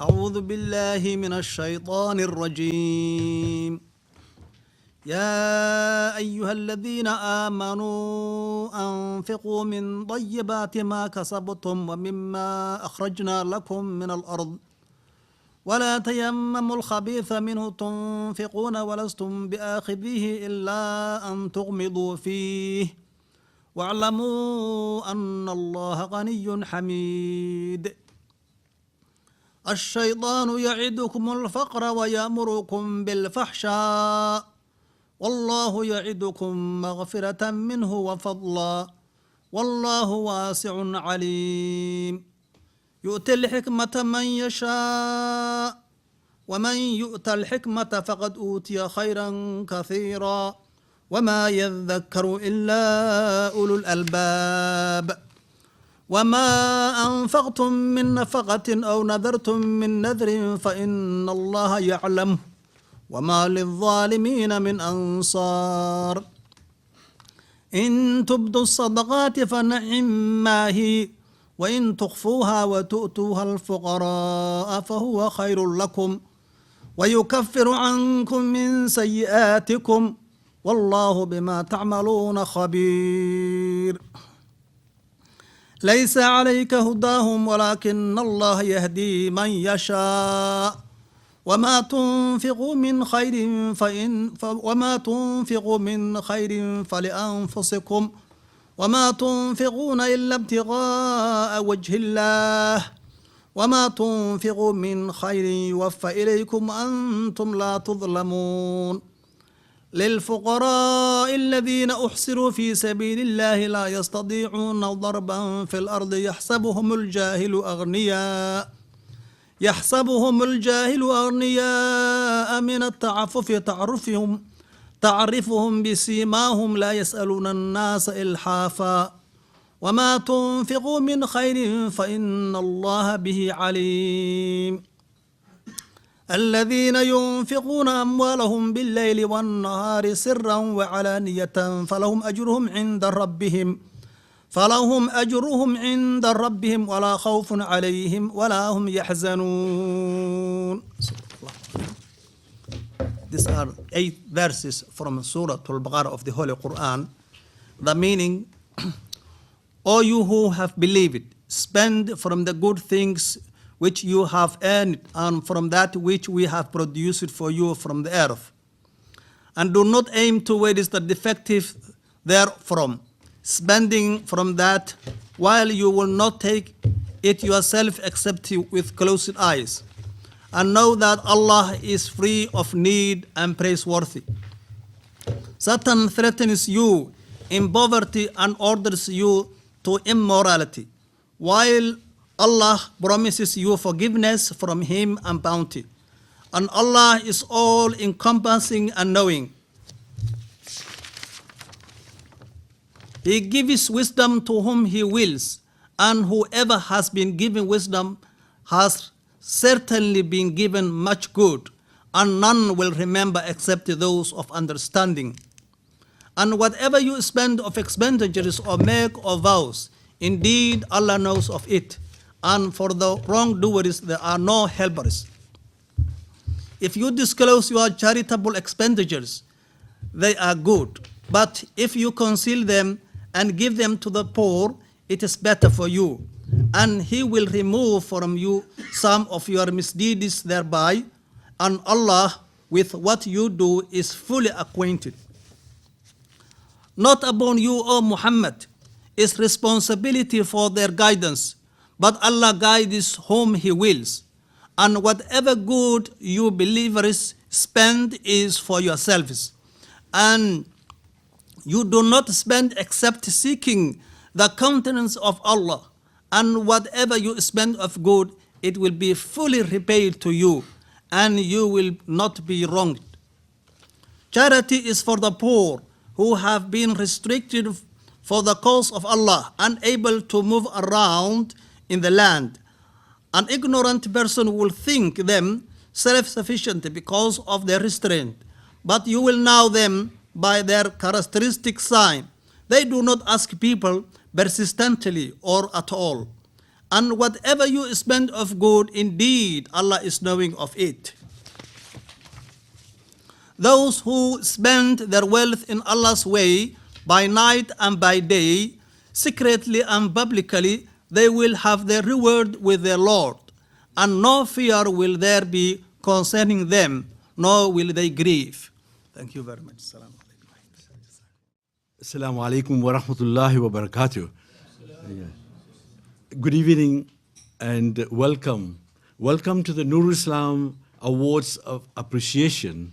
أعوذ بالله من الشيطان الرجيم يا أيها الذين آمنوا أنفقوا من طيبات ما كسبتم ومما أخرجنا لكم من الأرض ولا تيمموا الخبيث منه تنفقون ولستم بآخذيه إلا أن تغمضوا فيه واعلموا أن الله غني حميد الشيطان يعدكم الفقر ويأمركم بالفحشاء والله يعدكم مغفرة منه وفضلا والله واسع عليم يؤتي الحكمة من يشاء ومن يؤت الحكمة فقد أوتي خيرا كثيرا وما يذكر إلا أولو الألباب وما أنفقتم من نفقة أو نذرتم من نذر فإن الله يعلم وما للظالمين من أنصار إن تبدوا الصدقات فنعم ما هي وإن تخفوها وتؤتوها الفقراء فهو خير لكم ويكفر عنكم من سيئاتكم والله بما تعملون خبير ليس عليك هداهم ولكن الله يهدي من يشاء وما تنفقوا من خير فلأنفسكم وما تنفقون إلا ابتغاء وجه الله وما تنفقوا من خير يوفى إليكم أنتم لا تظلمون للفقراء الذين أحصروا في سبيل الله لا يستطيعون ضربا في الأرض يحسبهم الجاهل أغنياء من التعفف تعرفهم بسيماهم لا يسألون الناس إلحافا وما تنفقوا من خير فإن الله به عليم الذين ينفقون أموالهم بالليل والنهار سرا وعلانية فلهم أجرهم عند ربهم ولا خوف عليهم ولا هم يحزنون. These are 8 verses from Surah Al-Baqarah of the Holy Quran. The meaning, O you who have believed, spend from the good things which you have earned and from that which we have produced for you from the earth. And do not aim towards the defective therefrom, spending from that while you will not take it yourself except with closed eyes. And know that Allah is free of need and praiseworthy. Satan threatens you in poverty and orders you to immorality, while Allah promises you forgiveness from Him and bounty. And Allah is all-encompassing and knowing. He gives wisdom to whom He wills, and whoever has been given wisdom has certainly been given much good, and none will remember except those of understanding. And whatever you spend of expenditures or make of vows, indeed Allah knows of it, and for the wrongdoers there are no helpers. If you disclose your charitable expenditures, they are good, but if you conceal them and give them to the poor, it is better for you, and He will remove from you some of your misdeeds thereby, and Allah with what you do is fully acquainted. Not upon you, O Muhammad, is responsibility for their guidance, but Allah guides whom He wills, and whatever good you believers spend is for yourselves, and you do not spend except seeking the countenance of Allah, and whatever you spend of good, it will be fully repaid to you, and you will not be wronged. Charity is for the poor who have been restricted for the cause of Allah, unable to move around in the land. An ignorant person will think them self-sufficient because of their restraint, but you will know them by their characteristic sign. They do not ask people persistently or at all, And whatever you spend of good, indeed, Allah is knowing of it. Those who spend their wealth in Allah's way by night and by day, secretly and publicly, they will have their reward with their Lord, and no fear will there be concerning them, nor will they grieve. Thank you very much. Assalamu alaikum. Assalamu alaikum wa rahmatullahi wa barakatuh. Good evening and welcome. Welcome to the Noor Ul Islam Awards of Appreciation.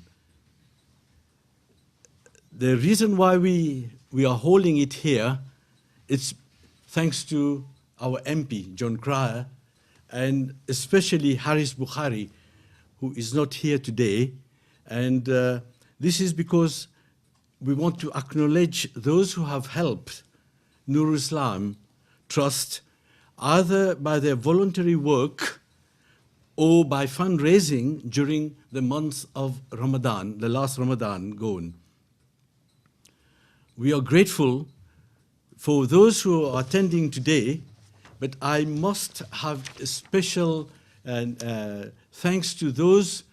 The reason why we are holding it here, it's thanks to our MP, John Cryer, and especially Haris Bukhari, who is not here today. And this is because we want to acknowledge those who have helped Noor Ul Islam Trust, either by their voluntary work or by fundraising during the month of Ramadan, the last Ramadan gone. We are grateful for those who are attending today, but I must have a special thanks to those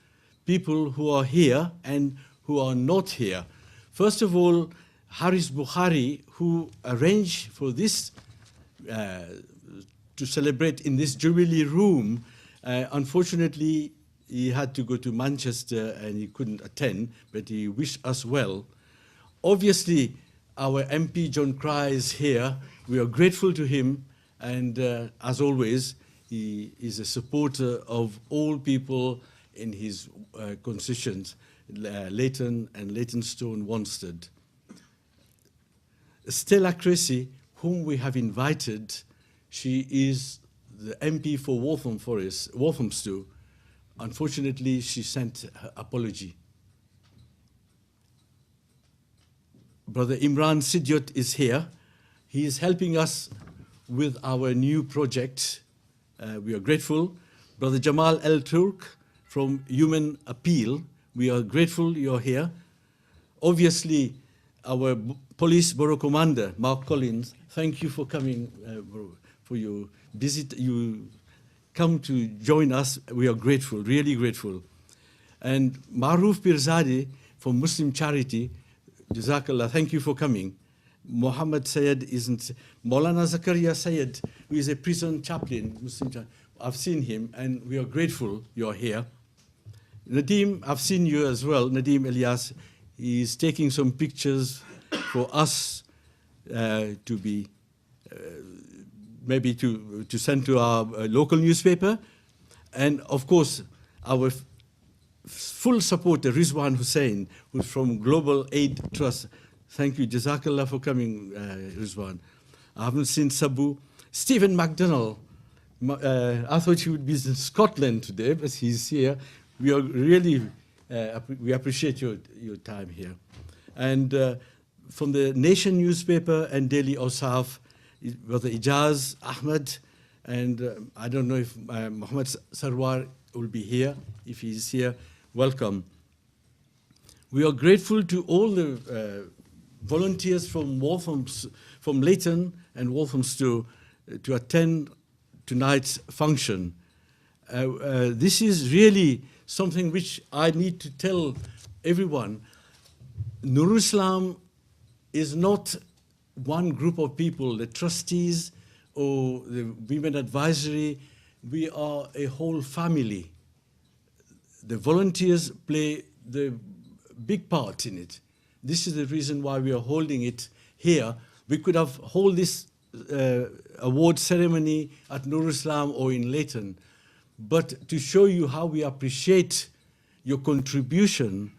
people who are here and who are not here. First of all, Haris Bukhari, who arranged for this to celebrate in this Jubilee room. Unfortunately, he had to go to Manchester and he couldn't attend, but he wished us well. Obviously, our MP John Cryer is here. We are grateful to him, and as always, he is a supporter of all people in his constituents, Leighton and Leytonstone, Wanstead. Stella Cressy, whom we have invited, she is the MP for Walthamstow. Unfortunately, she sent her apology. Brother Imran Sidyot is here. He is helping us with our new project. We are grateful. Brother Jamal El Turk from Human Appeal, we are grateful you're here. Obviously, our Police Borough Commander, Mark Collins, thank you for coming, for your visit. You come to join us. We are grateful, really grateful. And Maruf Pirzadi from Muslim Charity, Jazakallah, thank you for coming. Muhammad Sayed isn't. Maulana Zakaria Sayed, who is a prison chaplain, Muslim chaplain. I've seen him, and we are grateful you're here. Nadeem, I've seen you as well. Nadeem Elias, he's taking some pictures for us to be, maybe to send to our local newspaper. And of course, our full supporter, Rizwan Hussain, who's from Global Aid Trust. Thank you, Jazakallah, for coming, Rizwan. I haven't seen Sabu. Stephen MacDonald, I thought he would be in Scotland today, but he's here. We are really, we appreciate your time here. And from the Nation newspaper and Daily Osaf, Brother Ijaz Ahmed, and I don't know if Muhammad Sarwar will be here. If he's here, welcome. We are grateful to all the volunteers from Leighton and Walthamstow to attend tonight's function. This is really something which I need to tell everyone. Noor Ul Islam is not one group of people, the trustees or the Women Advisory. We are a whole family. The volunteers play the big part in it. This is the reason why we are holding it here. We could have held this award ceremony at Noor Ul Islam or in Leighton, but to show you how we appreciate your contribution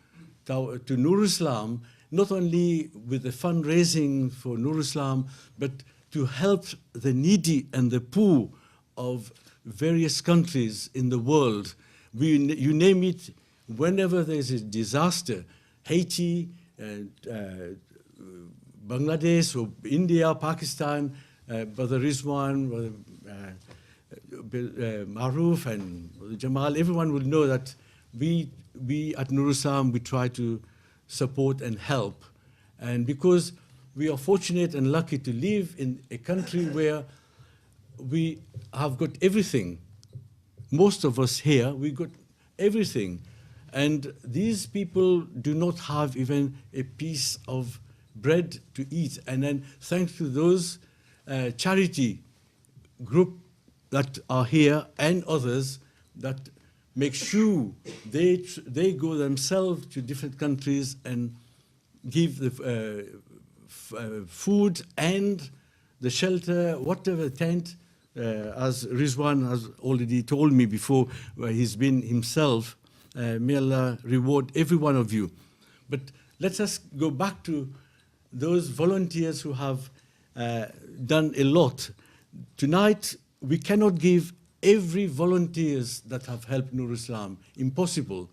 to Noor Ul Islam, not only with the fundraising for Noor Ul Islam, but to help the needy and the poor of various countries in the world. You name it, whenever there's a disaster, Haiti, Bangladesh, or India, Pakistan, Brother Rizwan, Maruf, and Brother Jamal, everyone will know that we at Noor Ul Islam, we try to support and help. And because we are fortunate and lucky to live in a country where we have got everything. Most of us here, we got everything. And these people do not have even a piece of bread to eat. And then thanks to those charity group that are here and others that make sure they go themselves to different countries and give the food and the shelter, whatever tent, as Rizwan has already told me before, where he's been himself. May Allah reward every one of you. But let us go back to those volunteers who have done a lot. Tonight, we cannot give every volunteers that have helped Noor Islam. Impossible,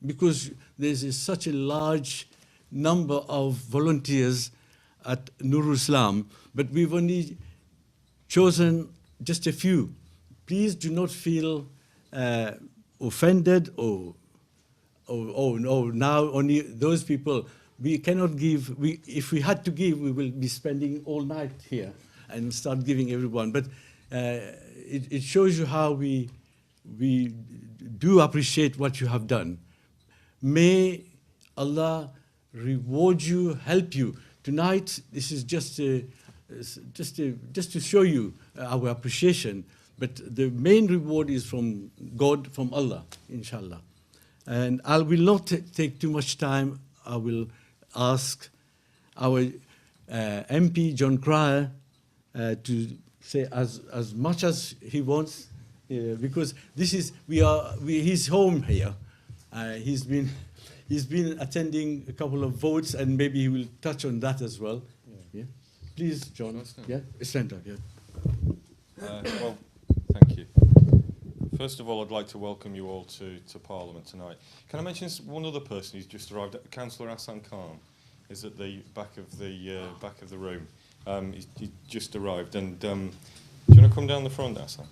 because there's such a large number of volunteers at Noor Islam, but we've only chosen just a few. Please do not feel offended or no, now only those people. We cannot give, if we had to give, we will be spending all night here and start giving everyone. But it shows you how we do appreciate what you have done. May Allah reward you, help you. Tonight, this is just to show you our appreciation. But the main reward is from God, from Allah, inshallah. And I will not take too much time. I will ask our MP, John Cryer, to say as much as he wants, because this is he's home here. He's been attending a couple of votes, and maybe he will touch on that as well. Yeah. Please, John. Yeah, stand up. Yeah. Well, thank you. First of all, I'd like to welcome you all to Parliament tonight. Can I mention one other person who's just arrived? Councillor Hassan Khan is at the back of the room. He just arrived, and do you want to come down the front, Hassan?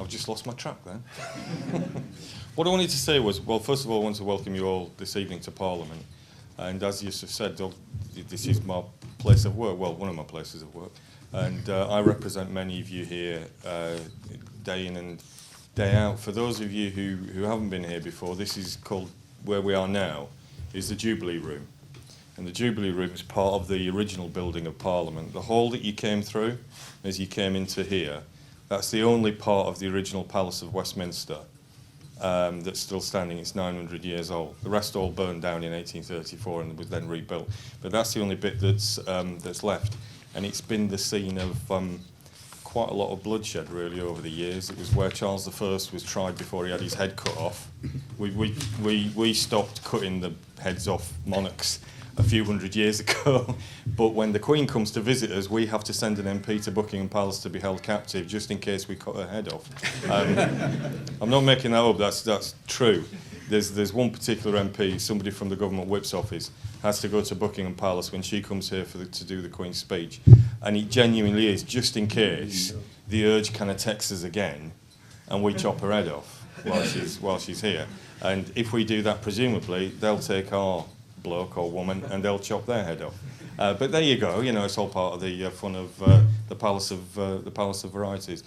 I've just lost my track then. What I wanted to say was, well, first of all, I want to welcome you all this evening to Parliament. And as Yusuf said, this is my place of work, well, one of my places of work. And I represent many of you here day in and day out. For those of you who haven't been here before, this is called, where we are now, is the Jubilee Room. And the Jubilee Room is part of the original building of Parliament. The hall that you came through, as you came into here, that's the only part of the original Palace of Westminster that's still standing. It's 900 years old. The rest all burned down in 1834 and was then rebuilt. But that's the only bit that's left. And it's been the scene of quite a lot of bloodshed, really, over the years. It was where Charles I was tried before he had his head cut off. We stopped cutting the heads off monarchs a few hundred years ago, but when the Queen comes to visit us, we have to send an MP to Buckingham Palace to be held captive, just in case we cut her head off. I'm not making that up, that's true. There's one particular MP, somebody from the government whip's office, has to go to Buckingham Palace when she comes here to do the Queen's speech, and it genuinely is, just in case the urge kind of texts us again, and we chop her head off while she's here. And if we do that, presumably, they'll take our bloke or woman and they'll chop their head off. But there you go. You know, it's all part of the fun of the Palace of Varieties.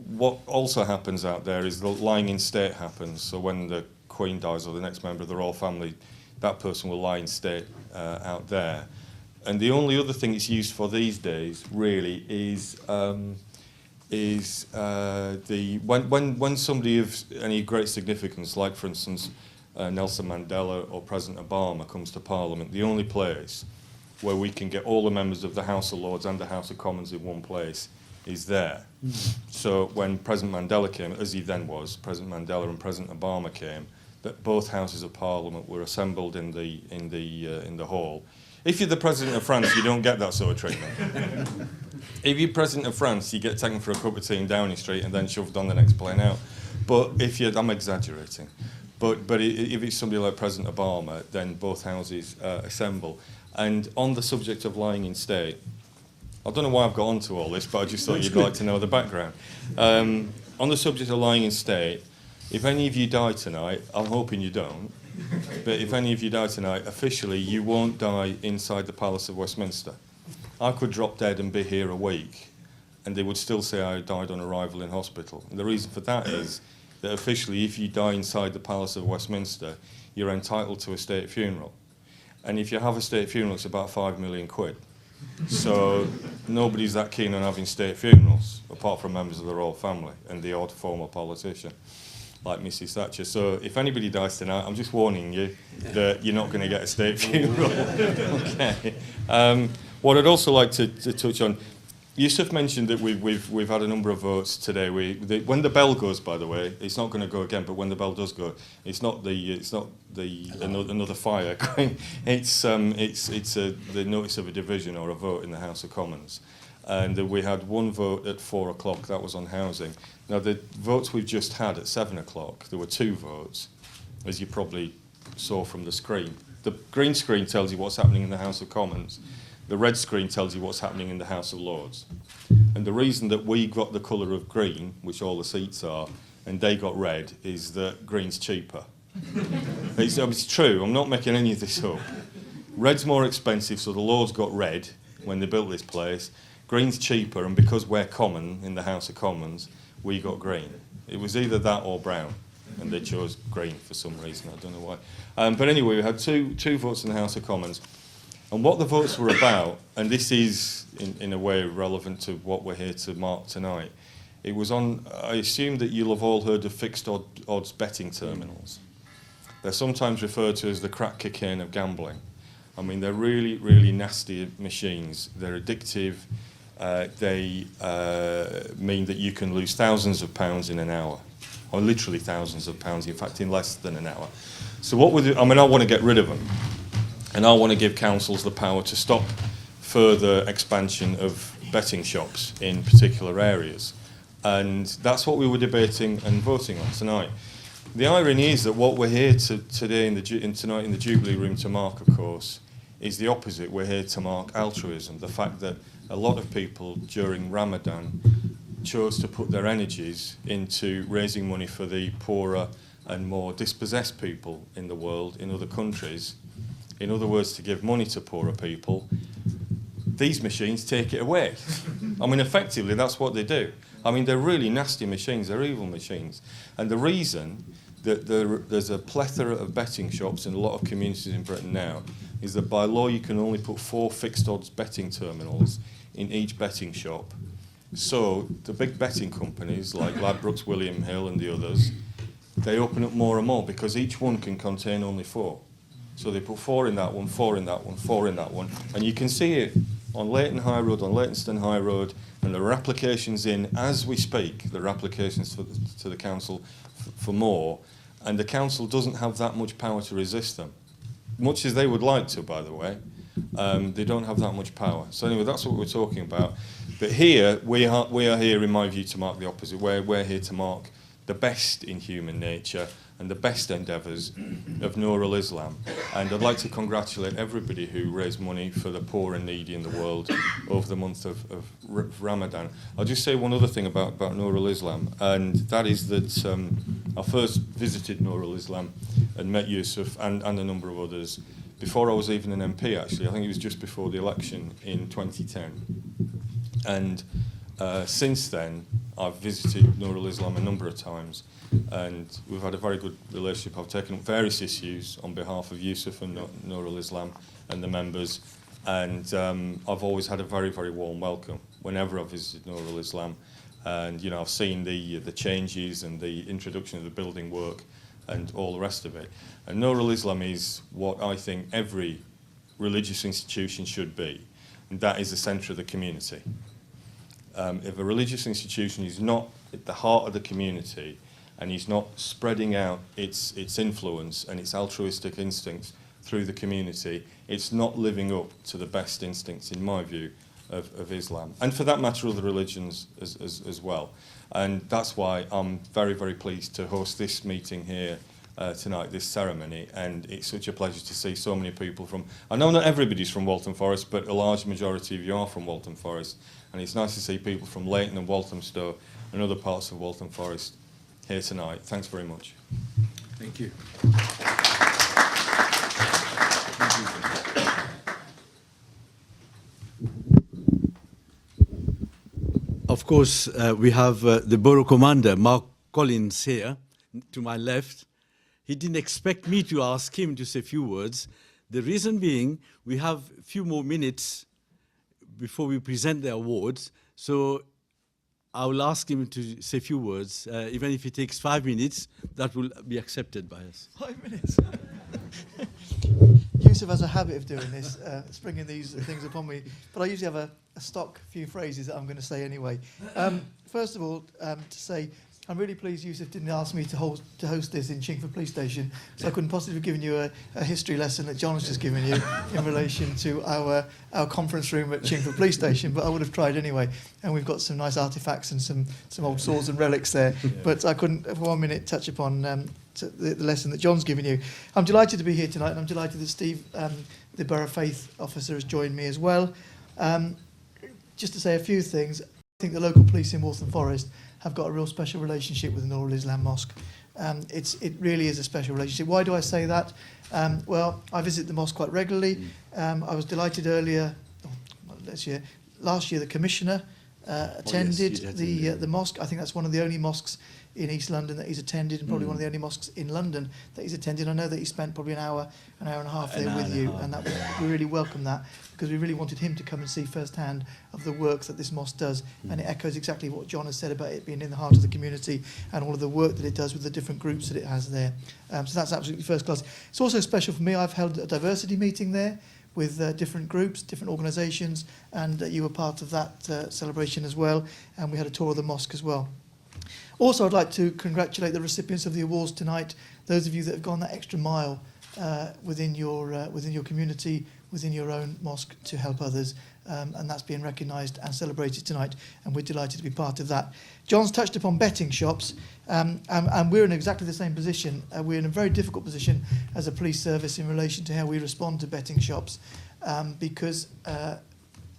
What also happens out there is the lying in state happens. So when the Queen dies or the next member of the royal family, that person will lie in state out there. And the only other thing it's used for these days really is when somebody of any great significance, like for instance Nelson Mandela or President Obama, comes to Parliament, the only place where we can get all the members of the House of Lords and the House of Commons in one place is there. So when President Mandela came, as he then was, President Mandela and President Obama came, that both houses of Parliament were assembled in the hall. If you're the President of France, you don't get that sort of treatment. If you're President of France, you get taken for a cup of tea in Downing Street and then shoved on the next plane out. But if you're, I'm exaggerating, but if it's somebody like President Obama, then both houses assemble. And on the subject of lying in state, I don't know why I've got onto all this, but I just thought you'd like to know the background. On the subject of lying in state, if any of you die tonight, I'm hoping you don't, but if any of you die tonight, officially you won't die inside the Palace of Westminster. I could drop dead and be here a week, and they would still say I died on arrival in hospital. And the reason for that is that officially, if you die inside the Palace of Westminster, you're entitled to a state funeral. And if you have a state funeral, it's about 5 million quid. So nobody's that keen on having state funerals, apart from members of the royal family and the odd former politician, like Mrs. Thatcher. So if anybody dies tonight, I'm just warning you that you're not going to get a state funeral. Okay. What I'd also like to touch on, Yusuf mentioned that we've had a number of votes today. When the bell goes, by the way, it's not going to go again. But when the bell does go, it's not another fire going. It's the notice of a division or a vote in the House of Commons, and we had one vote at 4 o'clock. That was on housing. Now the votes we've just had at 7 o'clock, there were 2 votes, as you probably saw from the screen. The green screen tells you what's happening in the House of Commons. The red screen tells you what's happening in the House of Lords. And the reason that we got the colour of green, which all the seats are, and they got red, is that green's cheaper. It's true, I'm not making any of this up. Red's more expensive, so the Lords got red when they built this place. Green's cheaper, and because we're common in the House of Commons, we got green. It was either that or brown, and they chose green for some reason, I don't know why. But anyway, we had two votes in the House of Commons. And what the votes were about, and this is in a way relevant to what we're here to mark tonight, it was on, I assume that you'll have all heard of fixed odds betting terminals. They're sometimes referred to as the crack cocaine of gambling. I mean, they're really, really nasty machines. They're addictive. They mean that you can lose thousands of pounds in an hour, or literally thousands of pounds, in fact, in less than an hour. So what would I want to get rid of them. And I want to give councils the power to stop further expansion of betting shops in particular areas. And that's what we were debating and voting on tonight. The irony is that what we're here tonight in the Jubilee Room to mark, of course, is the opposite. We're here to mark altruism, the fact that a lot of people during Ramadan chose to put their energies into raising money for the poorer and more dispossessed people in the world, in other countries. In other words, to give money to poorer people. These machines take it away. I mean, effectively, that's what they do. I mean, they're really nasty machines. They're evil machines. And the reason that there's a plethora of betting shops in a lot of communities in Britain now is that by law you can only put 4 fixed odds betting terminals in each betting shop. So the big betting companies like Ladbrokes, William Hill and the others, they open up more and more because each one can contain only 4. So they put 4 in that one, 4 in that one, 4 in that one. And you can see it on Leighton High Road, on Leytonstone High Road, and there are applications in, as we speak, there are applications to the council for more, and the council doesn't have that much power to resist them. Much as they would like to, by the way, they don't have that much power. So anyway, that's what we're talking about. But here, we are here, in my view, to mark the opposite. We're here to mark the best in human nature and the best endeavours of Noor Ul Islam. And I'd like to congratulate everybody who raised money for the poor and needy in the world over the month of Ramadan. I'll just say one other thing about Noor Ul Islam, and that is that I first visited Noor Ul Islam and met Yusuf and a number of others before I was even an MP, actually. I think it was just before the election in 2010. And since then, I've visited Noor Ul Islam a number of times, and we've had a very good relationship. I've taken up various issues on behalf of Yusuf and Noor Ul Islam and the members, and I've always had a very, very warm welcome whenever I've visited Noor Ul Islam. And you know, I've seen the changes and the introduction of the building work and all the rest of it. And Noor Ul Islam is what I think every religious institution should be, and that is the centre of the community. If a religious institution is not at the heart of the community and is not spreading out its influence and its altruistic instincts through the community, it's not living up to the best instincts, in my view, of Islam. And for that matter, other religions as well. And that's why I'm very, very pleased to host this meeting here tonight, this ceremony, and it's such a pleasure to see so many people from, I know not everybody's from Waltham Forest, but a large majority of you are from Waltham Forest, and it's nice to see people from Leighton and Walthamstow and other parts of Waltham Forest here tonight. Thanks very much. Thank you. Of course, we have the Borough Commander, Mark Collins, here to my left. He didn't expect me to ask him to say a few words. The reason being, we have a few more minutes before we present the awards. So I will ask him to say a few words. Even if it takes 5 minutes, that will be accepted by us. 5 minutes. Yusuf has a habit of doing this, springing these things upon me. But I usually have a stock few phrases that I'm going to say anyway. First of all, to say, I'm really pleased Yusuf didn't ask me to host this in Chingford Police Station, so I couldn't possibly have given you a history lesson that John has just given you in relation to our conference room at Chingford Police Station, but I would have tried anyway. And we've got some nice artefacts and some old swords and relics there, but I couldn't for 1 minute touch upon the lesson that John's given you. I'm delighted to be here tonight, and I'm delighted that Steve, the Borough Faith Officer, has joined me as well. Just to say a few things, I think the local police in Waltham Forest have got a real special relationship with the Noor Ul Islam Mosque. It really is a special relationship. Why do I say that? Well, I visit the mosque quite regularly. I was delighted last year the Commissioner attended the mosque. I think that's one of the only mosques in East London that he's attended, and probably one of the only mosques in London that he's attended. I know that he spent probably an hour and a half there with you, and that we really welcome that, because we really wanted him to come and see firsthand of the work that this mosque does, and it echoes exactly what John has said about it being in the heart of the community and all of the work that it does with the different groups that it has there. So that's absolutely first class. It's also special for me. I've held a diversity meeting there with different groups, different organisations, and you were part of that celebration as well, and we had a tour of the mosque as well. Also, I'd like to congratulate the recipients of the awards tonight, those of you that have gone that extra mile within your community, within your own mosque to help others, and that's being recognised and celebrated tonight, and we're delighted to be part of that. John's touched upon betting shops, and we're in exactly the same position. We're in a very difficult position as a police service in relation to how we respond to betting shops, because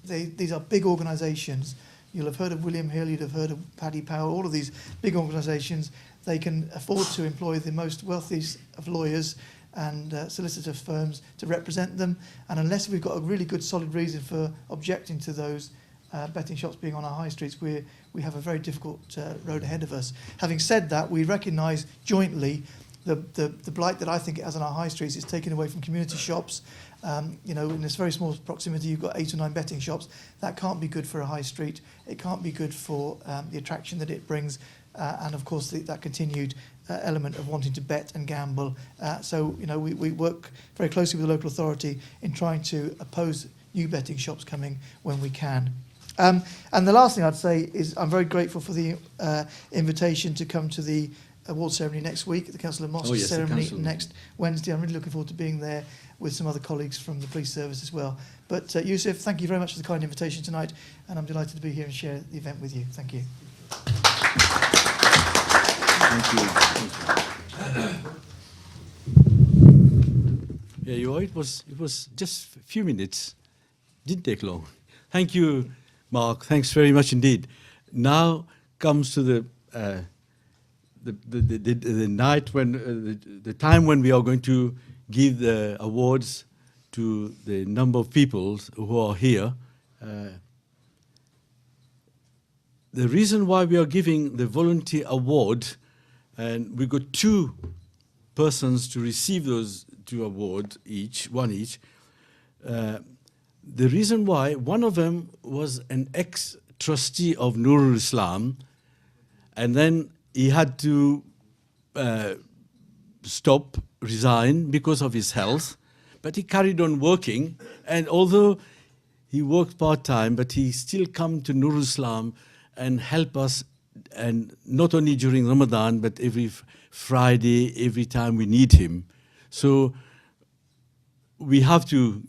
these are big organisations. You'll have heard of William Hill, you'll have heard of Paddy Power, all of these big organisations. They can afford to employ the most wealthiest of lawyers and solicitor firms to represent them, and unless we've got a really good solid reason for objecting to those betting shops being on our high streets, we have a very difficult road ahead of us. Having said that, we recognise jointly the blight that I think it has on our high streets. It's taken away from community shops. In this very small proximity, you've got 8 or 9 betting shops. That can't be good for a high street. It can't be good for the attraction that it brings, and of course that continued element of wanting to bet and gamble. So we work very closely with the local authority in trying to oppose new betting shops coming when we can. And the last thing I'd say is I'm very grateful for the invitation to come to the award ceremony next week, the Council of Mosques ceremony next Wednesday. I'm really looking forward to being there with some other colleagues from the police service as well. But Yusuf, thank you very much for the kind invitation tonight, and I'm delighted to be here and share the event with you. Thank you. Thank you. Yeah, you are. It was just a few minutes. Didn't take long. Thank you, Mark. Thanks very much indeed. Now comes to the night when the time when we are going to give the awards to the number of people who are here. The reason why we are giving the volunteer award, and we got 2 persons to receive those 2 awards one each. The reason why, one of them was an ex-trustee of Noor Ul Islam, and then he had to resign because of his health, but he carried on working, and although he worked part-time, but he still come to Noor Ul Islam and help us, and not only during Ramadan, but every Friday, every time we need him. So we have to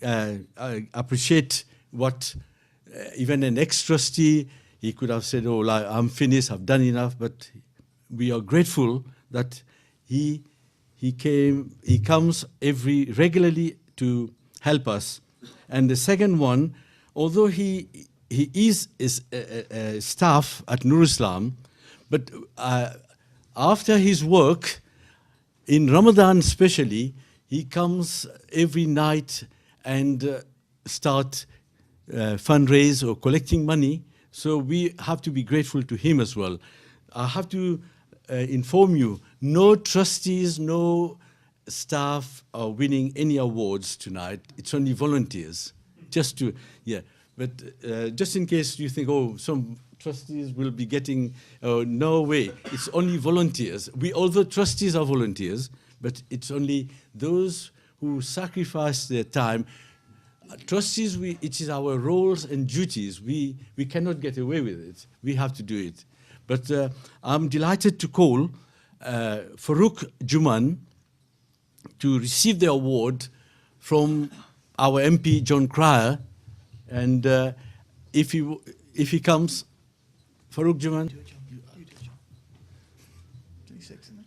appreciate what even an ex-trustee, he could have said, oh, I'm finished, I've done enough, but we are grateful that he He comes regularly to help us. And the second one, although he is staff at Noor Islam, but after his work, in Ramadan especially, he comes every night and start fundraise or collecting money. So we have to be grateful to him as well. I have to inform you, no trustees, no staff are winning any awards tonight. It's only volunteers. Just to, yeah. But just in case you think, oh, some trustees will be getting, no way. It's only volunteers. Although trustees are volunteers, but it's only those who sacrifice their time. Trustees, it is our roles and duties. We cannot get away with it. We have to do it. But I'm delighted to call Farouk Juman to receive the award from our MP, John Cryer. And if he comes, Farouk Juman. 26, isn't it?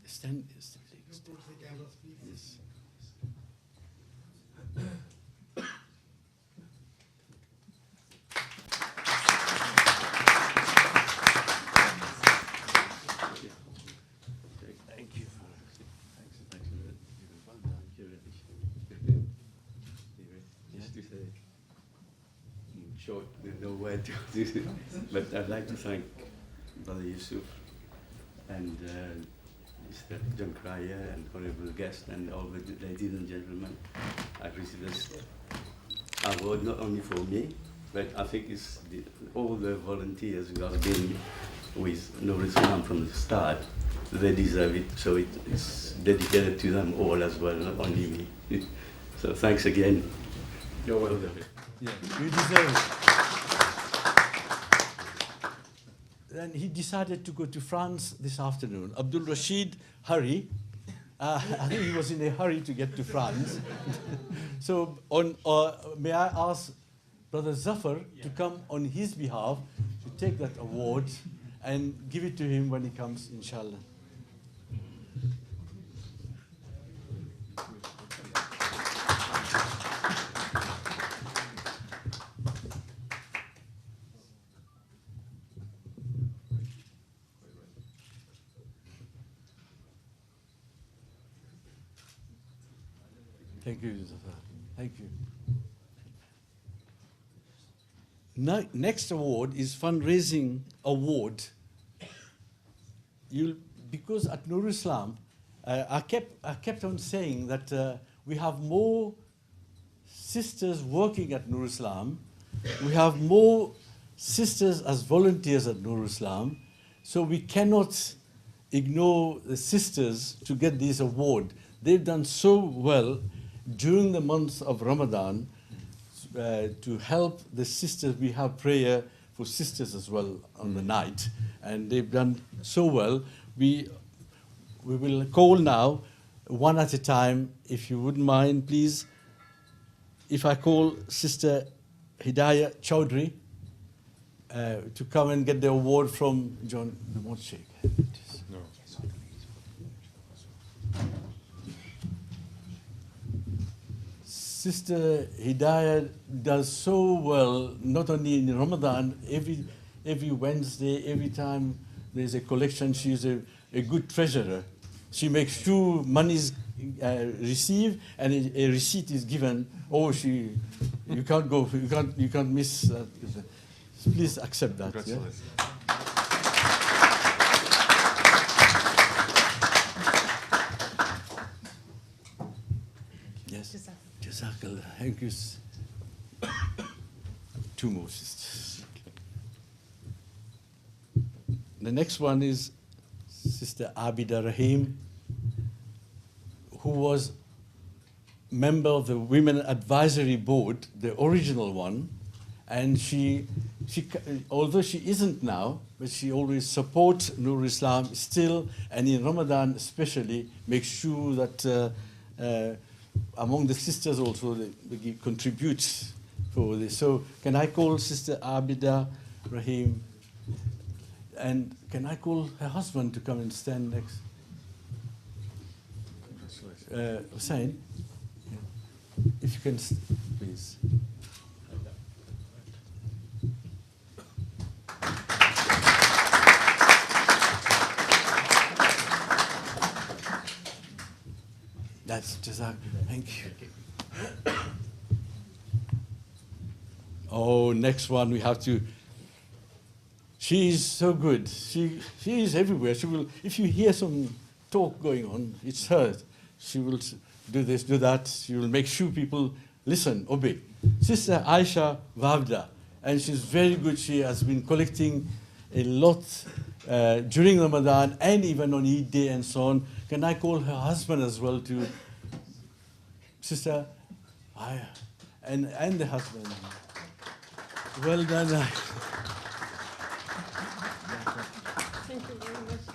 Stand. Yes. Thank you. Just to say, in short, there's no word to do, but I'd like to thank Brother Yusuf and Mr. John Cryer and honorable guests and all the ladies and gentlemen. I've received this award not only for me, but I think it's all the volunteers who have been with Noor Islam from the start. They deserve it, so it's dedicated to them all as well, not only me. So thanks again. You're welcome. Yeah, you deserve it. Then he decided to go to France this afternoon. Abdul Rashid Hari, I think he was in a hurry to get to France. So may I ask Brother Zafar to come on his behalf to take that award and give it to him when he comes, inshallah. Thank you, Zafar. Thank you. Next award is fundraising award. Because at Noor Islam, I kept on saying that we have more sisters working at Noor Islam. We have more sisters as volunteers at Noor Islam. So we cannot ignore the sisters to get this award. They've done so well during the month of Ramadan to help the sisters. We have prayer for sisters as well on the night, and they've done so well. We will call now one at a time. If you wouldn't mind, please. If I call Sister Hidayah Chowdhury to come and get the award from John Dumont. No. Sister Hidayah does so well, not only in Ramadan, every Wednesday, every time there's a collection, she's a good treasurer. She makes sure money is received and a receipt is given. You can't miss that. Please accept that. Congratulations. Yeah? Yes. Jazakallah. Thank you. Two more sisters. The next one is Sister Abida Rahim, who was member of the Women Advisory Board, the original one, and she although she isn't now, but she always supports Noor Islam still, and in Ramadan especially, makes sure that among the sisters also they contribute for this. So can I call Sister Abida Rahim? And can I call her husband to come and stand next? Hussein, if you can, please. That's Jazak. Thank you. Oh, next one we have to. She's so good. She is everywhere. She will. If you hear some talk going on, it's her. She will do this, do that. She will make sure people listen, obey. Sister Aisha Wavda, and she's very good. She has been collecting a lot during Ramadan and even on Eid day and so on. Can I call her husband as well to Sister Aya and the husband? Well done. Thank you very much.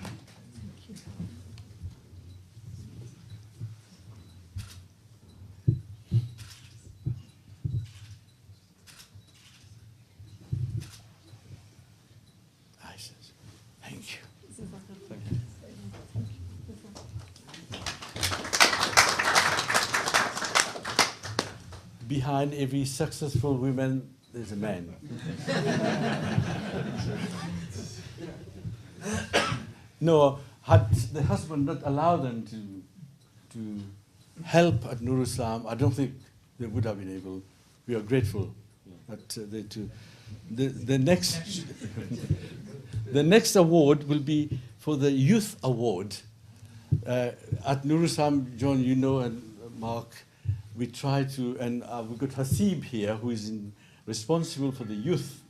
Aisha, thank you. Behind every successful woman, there's a man. No, had the husband not allowed them to help at Noor Ul Islam, I don't think they would have been able. We are grateful that they too. The next the next award will be for the Youth Award. At Noor Ul Islam, John, you know, and Mark, we try to, and we've got Hasib here, who is responsible for the youth.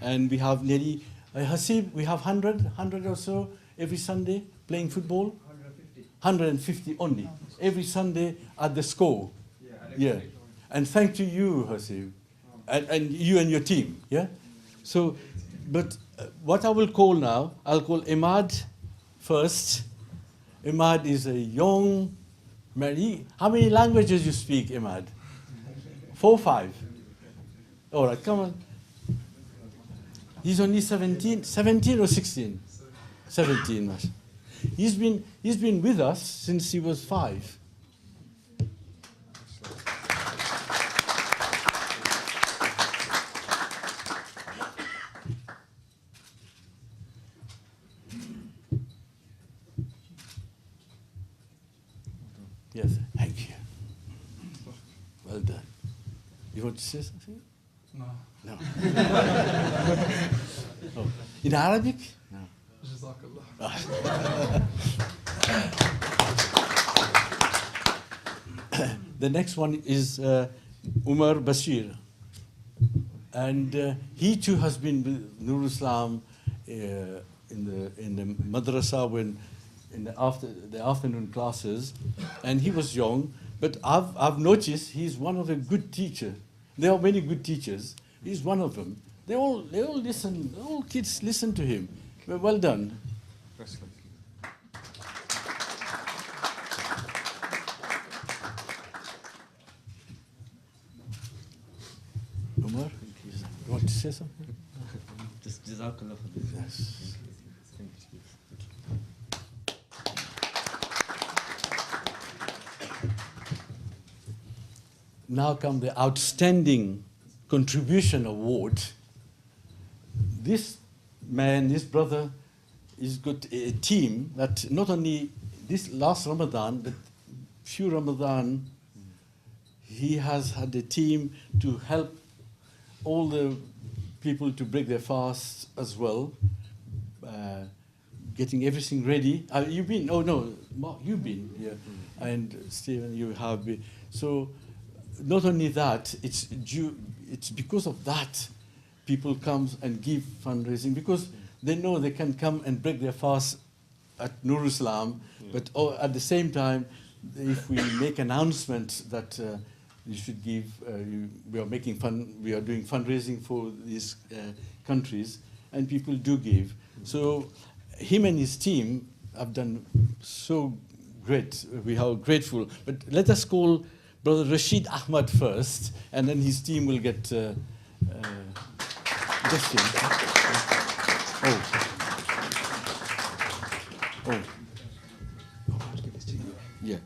And we have nearly, Hasib, we have 100 or so every Sunday playing football? 150 only, every Sunday at the school. Yeah. And thank to you, Hasib, and you and your team, yeah? So, but what I will call now, I'll call Imad first. Imad is a young man. How many languages you speak, Imad? 4 or 5? All right, come on. He's only 17 or 16? 17. He's been with us since he was 5. Yes, thank you. Well done. You want to say something? No. No. Oh. In Arabic? No. Jazakallah. The next one is Umar Bashir. And he too has been with Noor Ul Islam in the madrasa when in the afternoon classes, and he was young. But I've noticed he's one of the good teachers. There are many good teachers. He's one of them. They all listen. All kids listen to him. Well done. Umar, you want to say something? Just Jazakallah for this. Yes. Thank you. Now come the Outstanding Contribution Award. This man, this brother, has got a team that not only this last Ramadan, but few Ramadan, he has had a team to help all the people to break their fasts as well, getting everything ready. You've been, oh no, Mark, you've been, yeah, and Stephen, you have been. So not only that, it's because of that people come and give fundraising, because they know they can come and break their fast at Noor Ul Islam, but at the same time, if we make announcement that you should give, we are doing fundraising for these countries, and people do give. So him and his team have done so great. We are grateful. But let us call Brother Rashid Ahmad first, and then his team will get just him. Oh. Oh. Yeah.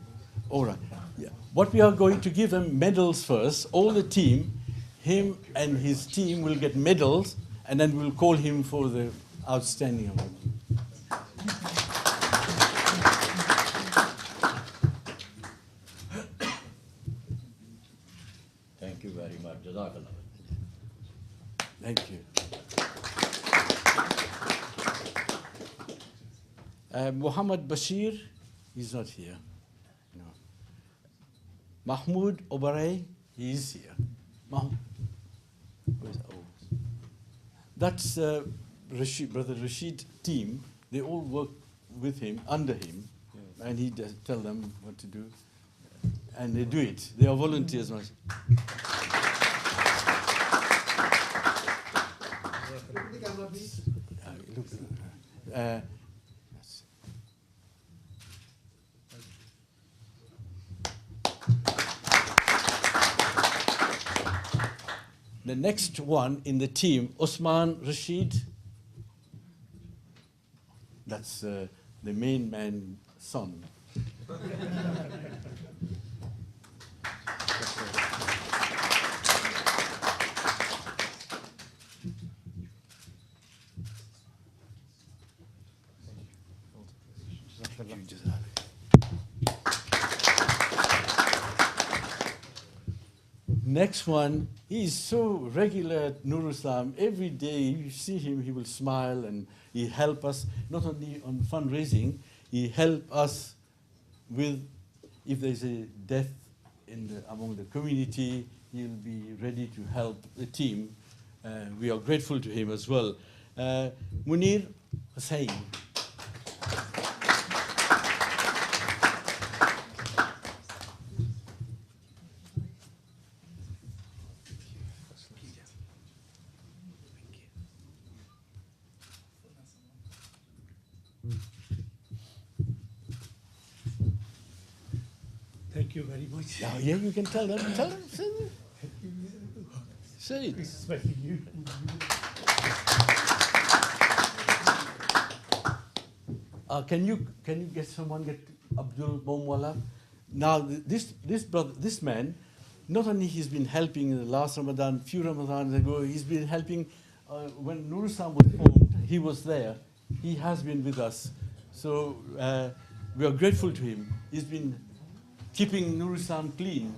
All right. Yeah. What we are going to give them medals first. All the team, him and his team will get medals, and then we'll call him for the outstanding award. Thank you very much. Jazakallah. Thank you. Muhammad Bashir, he's not here. No. Mahmoud Obaray, he is here. Where's, oh. That's Rashid, Brother Rashid team. They all work with him, under him, and he does tell them what to do. And they do it. They are volunteers. The next one in the team, Osman Rashid. That's the main man's son. Next one, he is so regular at Noor Ul Islam. Every day you see him, he will smile and he help us, not only on fundraising, he help us with, if there's a death among the community, he'll be ready to help the team. We are grateful to him as well. Munir Hussain. Thank you very much. Yeah, you can tell them. Tell them. Say it. Especially you. Can you get Abdul Bomwala? Now this man, not only he's been helping in the last Ramadan, few Ramadans ago, he's been helping when Noor Ul Islam was formed. He was there. He has been with us, so we are grateful to him. He's been keeping Noor Ul Islam clean.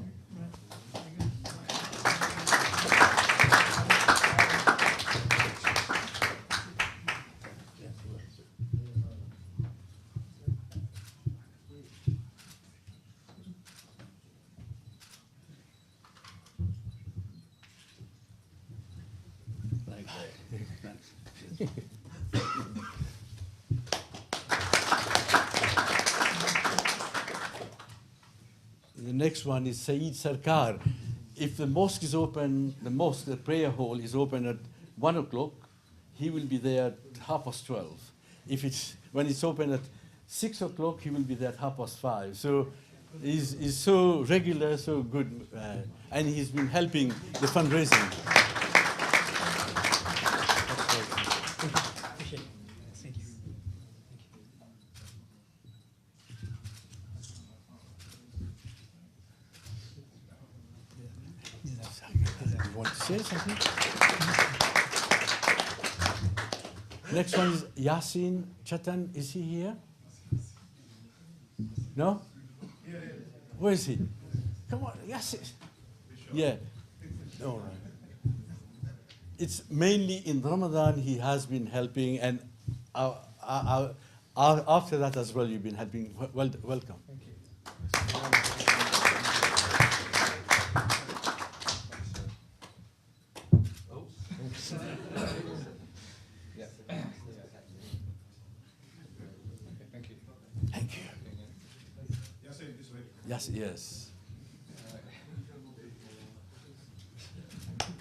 The next one is Saeed Sarkar. If the mosque is open, the prayer hall is open at 1 o'clock, he will be there at 12:30. When it's open at 6 o'clock, he will be there at 5:30. So he's so regular, so good, and he's been helping the fundraising. Thank you. You want to say something? Next one is Yasin Chatan. Is he here? No? Where is he? Come on, Yasin. Yeah. All right. It's mainly in Ramadan he has been helping, and after that as well you've been helping. Welcome. Thank you. Thank you. Yes, yes.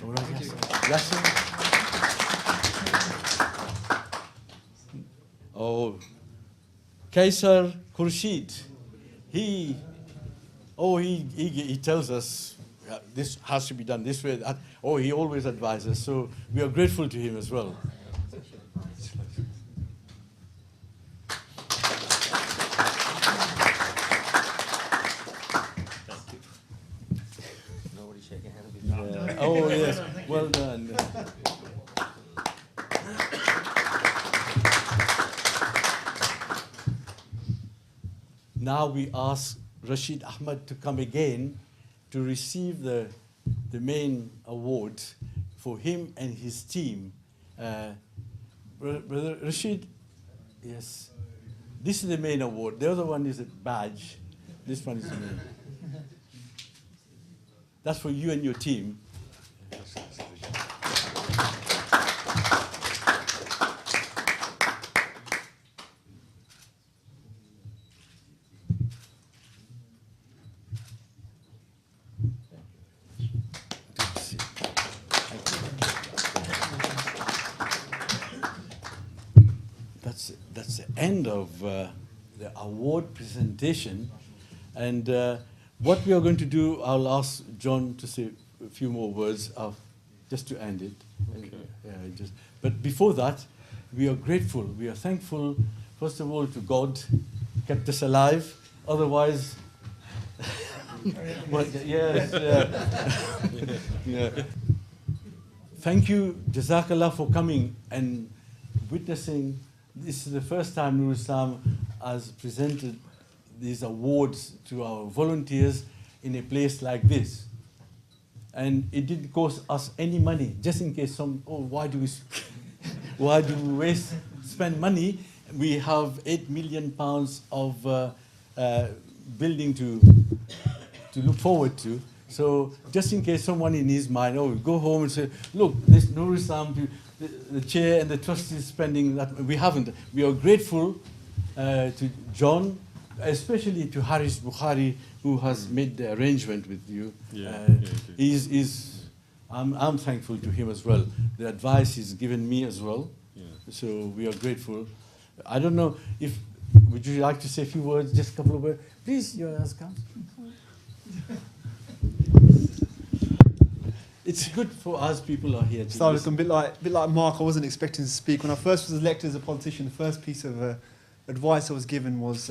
All right, Yasin. Oh, Kaisar Khurshid. He tells us this has to be done this way. He always advises. So we are grateful to him as well. now we ask Rashid Ahmad to come again to receive the main award for him and his team. Brother Rashid, yes, this is the main award. The other one is a badge. This one is the main. That's for you and your team. That's the end of the award presentation. And what we are going to do, I'll ask John to say a few more words just to end it. Okay. But before that, we are grateful. We are thankful, first of all, to God, kept us alive. Otherwise, yes, yeah. Thank you, Jazakallah, for coming and witnessing. This is the first time Noor Ul Islam has presented these awards to our volunteers in a place like this. And it didn't cost us any money, just in case why do we spend money? We have £8 million of building to look forward to. So just in case someone in his mind, go home and say, look, this Noor Ul Islam, the chair and the trustees spending that. We haven't. We are grateful to John, especially to Haris Bukhari, who has made the arrangement with you. I'm thankful to him as well. The advice he's given me as well. Yeah. So we are grateful. I don't know if, would you like to say a few words, just a couple of words? Please, your Azkar. It's good for us people are here. So a bit like Mark, I wasn't expecting to speak. When I first was elected as a politician, the first piece of advice I was given was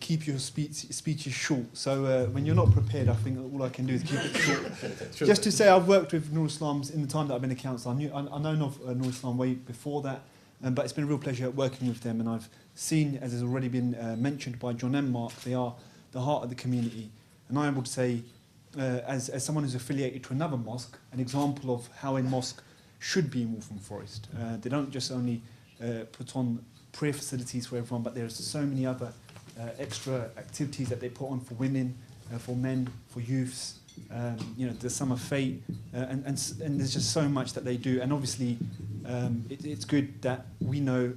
keep your speeches short. So when you're not prepared, I think all I can do is keep it short. Just to say, I've worked with Noor Ul Islam in the time that I've been a councillor. I know of Noor Ul Islam way before that, but it's been a real pleasure working with them. And I've seen, as has already been mentioned by John and Mark, they are the heart of the community. And I would say, as someone who's affiliated to another mosque, an example of how a mosque should be in Waltham Forest. They don't just only put on prayer facilities for everyone, but there's so many other extra activities that they put on for women, for men, for youths. The summer fete, and there's just so much that they do. And obviously, it's good that we know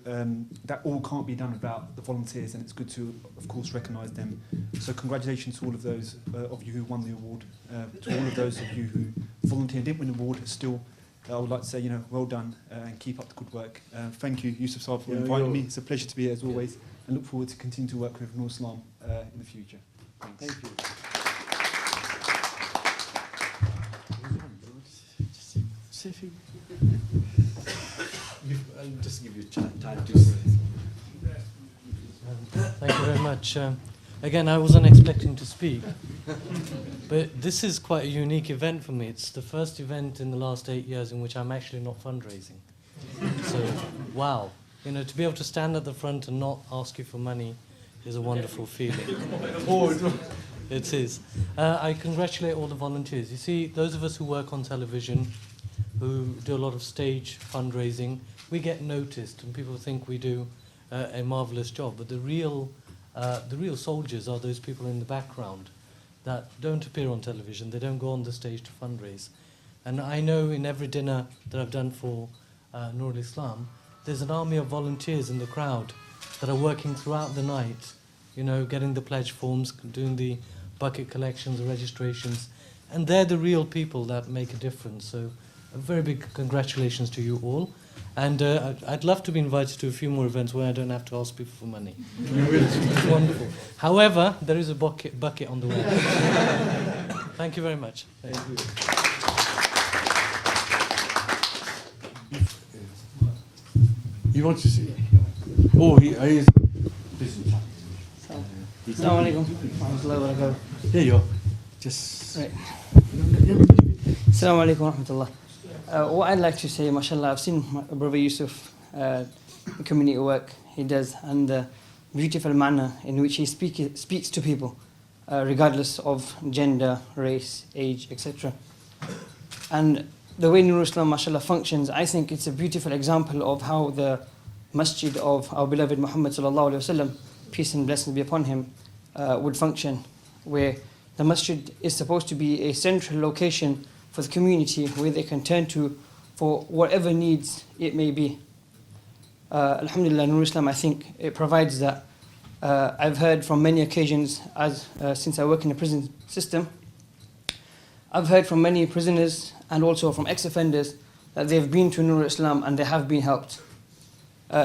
that all can't be done without the volunteers, and it's good to, of course, recognise them. So congratulations to all of those of you who won the award, to all of those of you who volunteered and didn't win the award. Still, I would like to say, well done, and keep up the good work. Thank you, Yusuf Saab, for inviting me. It's a pleasure to be here as always, and look forward to continue to work with Noor Ul Islam in the future. Thanks. Thank you. I'll just give you time to say. Thank you very much. Again, I wasn't expecting to speak, but this is quite a unique event for me. It's the first event in the last 8 years in which I'm actually not fundraising. So, wow. To be able to stand at the front and not ask you for money is a wonderful feeling. It is. I congratulate all the volunteers. You see, those of us who work on television, who do a lot of stage fundraising, we get noticed and people think we do a marvelous job. But the real soldiers are those people in the background that don't appear on television. They don't go on the stage to fundraise. And I know in every dinner that I've done for Noor Ul Islam, there's an army of volunteers in the crowd that are working throughout the night, getting the pledge forms, doing the bucket collections, the registrations. And they're the real people that make a difference. So a very big congratulations to you all. And I'd love to be invited to a few more events where I don't have to ask people for money. It's wonderful. However, there is a bucket on the way. Thank you very much. Thank you. He wants to see. Oh, he is. Assalamu alaikum warahmatullahi wabarakatuh. There you are. Just. Right. Assalamu alaikum warahmatullah. What I'd like to say, mashallah, I've seen my brother Yusuf, the community work he does, and beautiful manner in which he speaks to people, regardless of gender, race, age, etc. And the way Noor Ul Islam, mashallah, functions, I think it's a beautiful example of how the masjid of our beloved Muhammad sallallahu alaihi wasallam, peace and blessings be upon him, would function, where the masjid is supposed to be a central location for the community where they can turn to for whatever needs it may be. Alhamdulillah, Noor Ul Islam, I think it provides that. I've heard from many occasions, since I work in the prison system, I've heard from many prisoners and also from ex-offenders that they've been to Noor Ul Islam and they have been helped.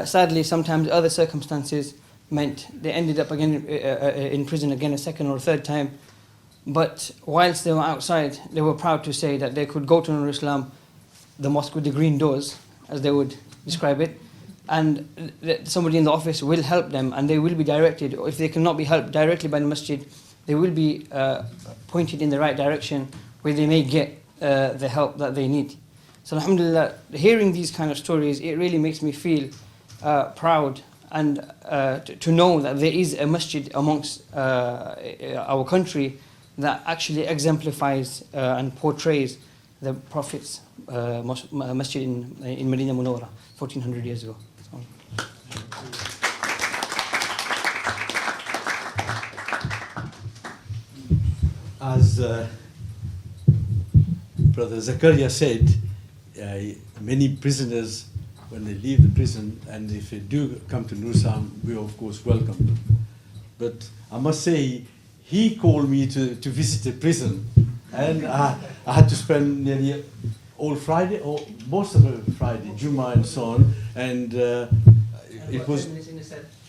Sadly, sometimes other circumstances meant they ended up again in prison again a second or third time. But whilst they were outside, they were proud to say that they could go to Noor Ul Islam, the mosque with the green doors, as they would describe it, and somebody in the office will help them and they will be directed. If they cannot be helped directly by the masjid, they will be pointed in the right direction where they may get the help that they need. So alhamdulillah, hearing these kind of stories, it really makes me feel proud and to know that there is a masjid amongst our country that actually exemplifies and portrays the Prophet's masjid in Medina Munawwara 1400 years ago. As Brother Zakaria said, many prisoners, when they leave the prison, and if they do come to Noor Islam, we of course welcome them. But I must say, he called me to visit a prison, and I had to spend nearly all Friday, or most of the Friday, Juma and so on, and it was...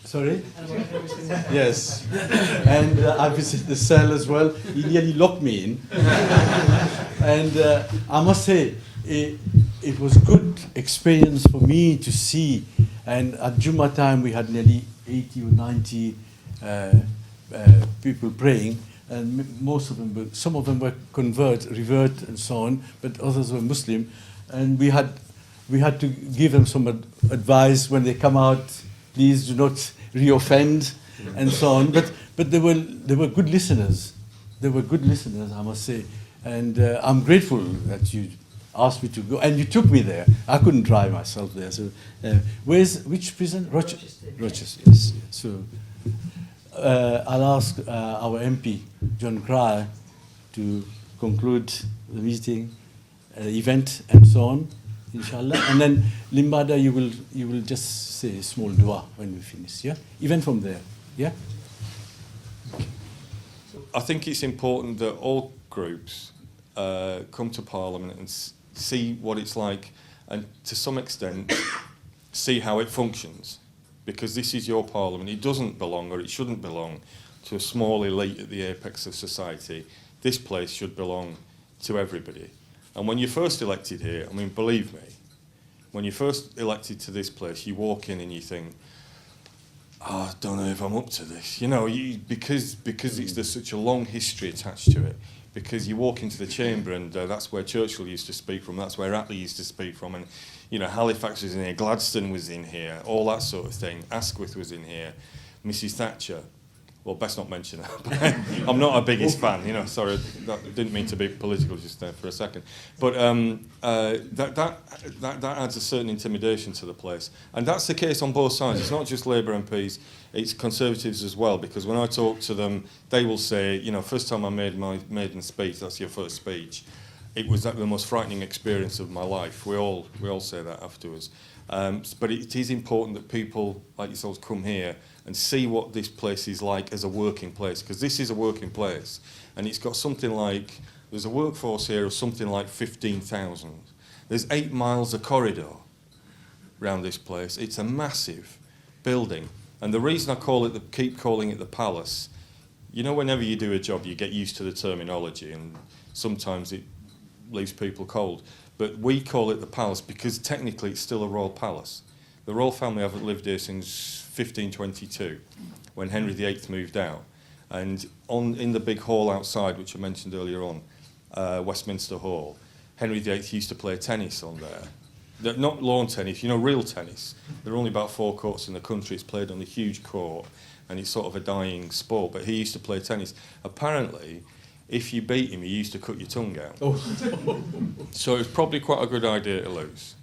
Sorry? Yes. And I visited the cell as well. He nearly locked me in. And I must say, it was good experience for me to see. And at Juma time, we had nearly 80 or 90 people praying. And most of them, some of them were revert and so on, but others were Muslim. And we had to give them some advice when they come out. Please do not re-offend, and so on. But they were good listeners. They were good listeners, I must say. And I'm grateful that you asked me to go, and you took me there. I couldn't drive myself there. So, which prison? Rochester. Yes. So I'll ask our MP, John Cryer, to conclude the meeting, event, and so on, inshallah. And then Limbada, you will just say a small dua when we finish. Yeah, even from there. Yeah. I think it's important that all groups come to Parliament and see what it's like, and to some extent see how it functions, because this is your Parliament. It doesn't belong, or it shouldn't belong, to a small elite at the apex of society. This place should belong to everybody. And when you're first elected here, I mean, believe me, when you're first elected to this place, you walk in and you think, oh, I don't know if I'm up to this. You know, because there's such a long history attached to it. Because you walk into the chamber and that's where Churchill used to speak from, that's where Attlee used to speak from, and you know, Halifax was in here, Gladstone was in here, all that sort of thing. Asquith was in here, Mrs. Thatcher. Well, best not mention her. But I'm not her biggest fan, you know. Sorry, that didn't mean to be political just there for a second. But that adds a certain intimidation to the place, and that's the case on both sides. It's not just Labour MPs; it's Conservatives as well. Because when I talk to them, they will say, you know, first time I made my maiden speech, that's your first speech. It was the most frightening experience of my life. We all say that afterwards. But it is important that people like yourselves come here and see what this place is like as a working place, because this is a working place, and it's got something like, there's a workforce here of something like 15,000. There's 8 miles of corridor around this place. It's a massive building, and the reason I keep calling it the Palace, you know, whenever you do a job, you get used to the terminology, and sometimes it leaves people cold. But we call it the Palace because technically it's still a royal palace. The royal family haven't lived here since 1522, when Henry VIII moved out. And in the big hall outside, which I mentioned earlier on, Westminster Hall, Henry VIII used to play tennis on there. Not lawn tennis, you know, real tennis. There are only about 4 courts in the country. It's played on a huge court. and it's sort of a dying sport. But he used to play tennis. Apparently, if you beat him, he used to cut your tongue out. So it was probably quite a good idea to lose.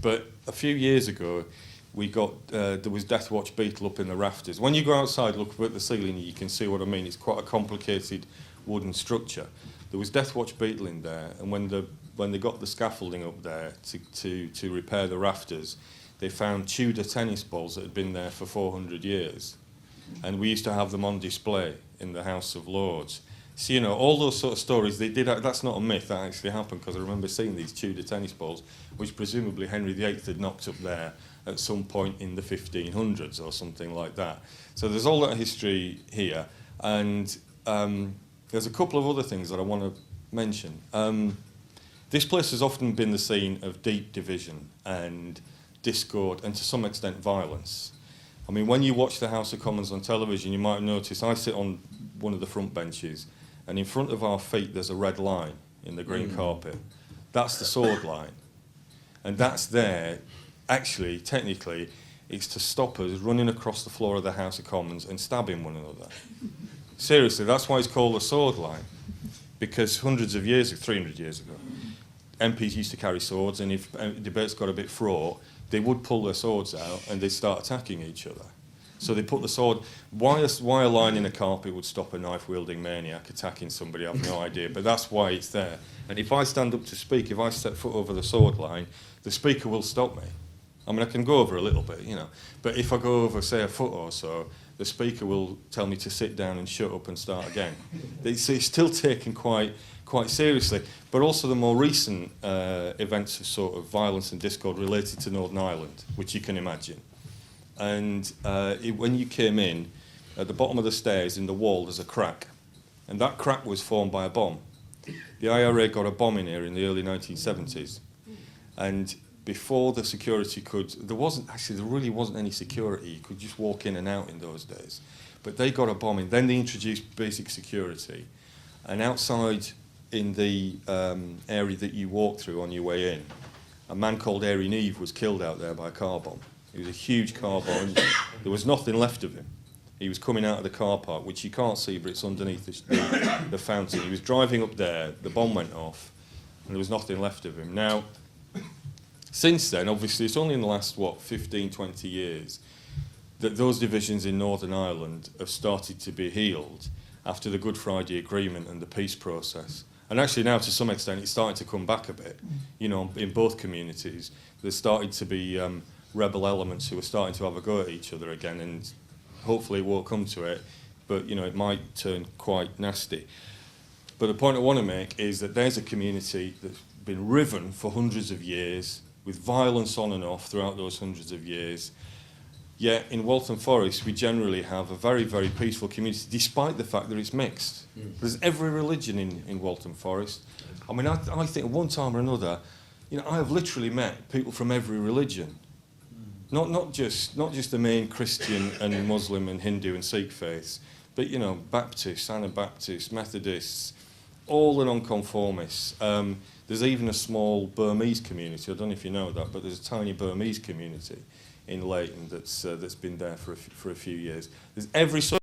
But a few years ago, we got there was Death Watch beetle up in the rafters. When you go outside, look up at the ceiling, you can see what I mean. It's quite a complicated wooden structure. There was Death Watch beetle in there, and when they got the scaffolding up there to repair the rafters, they found Tudor tennis balls that had been there for 400 years, and we used to have them on display in the House of Lords. So, you know, all those sort of stories, they did. That's not a myth, that actually happened, because I remember seeing these Tudor tennis balls, which presumably Henry VIII had knocked up there at some point in the 1500s or something like that. So there's all that history here, and there's a couple of other things that I want to mention. This place has often been the scene of deep division and discord and to some extent violence. I mean, when you watch the House of Commons on television, you might have noticed I sit on one of the front benches, and in front of our feet there's a red line in the green carpet. That's the sword line. And that's there, actually, technically, it's to stop us running across the floor of the House of Commons and stabbing one another. Seriously, that's why it's called the sword line. Because 300 years ago, MPs used to carry swords, and if debates got a bit fraught, they would pull their swords out and they'd start attacking each other. So they put the sword... Why a line in a carpet would stop a knife-wielding maniac attacking somebody, I have no idea, but that's why it's there. And if I stand up to speak, if I step foot over the sword line, the speaker will stop me. I mean, I can go over a little bit, you know, but if I go over, say, a foot or so, the speaker will tell me to sit down and shut up and start again. It's still taken quite seriously, but also the more recent events of sort of violence and discord related to Northern Ireland, which you can imagine. And when you came in, at the bottom of the stairs in the wall, there's a crack, and that crack was formed by a bomb. The IRA got a bomb in here in the early 1970s, and before the security there really wasn't any security. You could just walk in and out in those days. But they got a bomb in. Then they introduced basic security. And outside in the area that you walk through on your way in, a man called Airy Neve was killed out there by a car bomb. It was a huge car bomb. There was nothing left of him. He was coming out of the car park, which you can't see, but it's underneath the fountain. He was driving up there, the bomb went off, and there was nothing left of him. Now, since then, obviously, it's only in the last, 15, 20 years that those divisions in Northern Ireland have started to be healed after the Good Friday Agreement and the peace process. And actually now, to some extent, it's starting to come back a bit. You know, in both communities, there's started to be rebel elements who are starting to have a go at each other again, and hopefully it won't come to it, but, you know, it might turn quite nasty. But the point I want to make is that there's a community that's been riven for hundreds of years, with violence on and off throughout those hundreds of years. Yet in Waltham Forest, we generally have a very, very peaceful community, despite the fact that it's mixed. There's every religion in Waltham Forest. I mean, I think at one time or another, you know, I have literally met people from every religion. Not just the main Christian and Muslim and Hindu and Sikh faiths, but, you know, Baptists, Anabaptists, Methodists, all the non-conformists. There's even a small Burmese community. I don't know if you know that, but there's a tiny Burmese community in Leighton that's been there for a few years. There's every sort